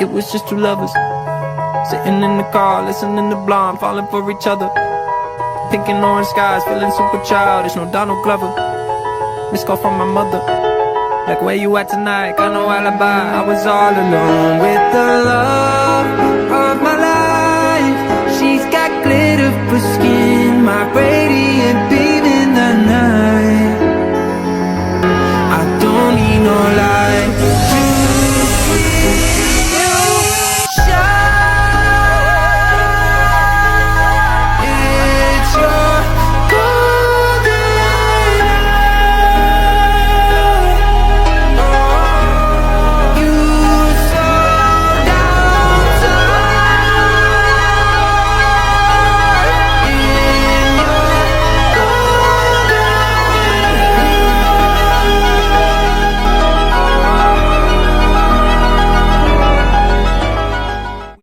It was just two lovers sitting in the car, listening to Blonde, falling for each other. Pink and orange skies, feeling super childish. No Donald Glover. Missed call from my mother, like, where you at tonight? Got no alibi. I was all alone with the love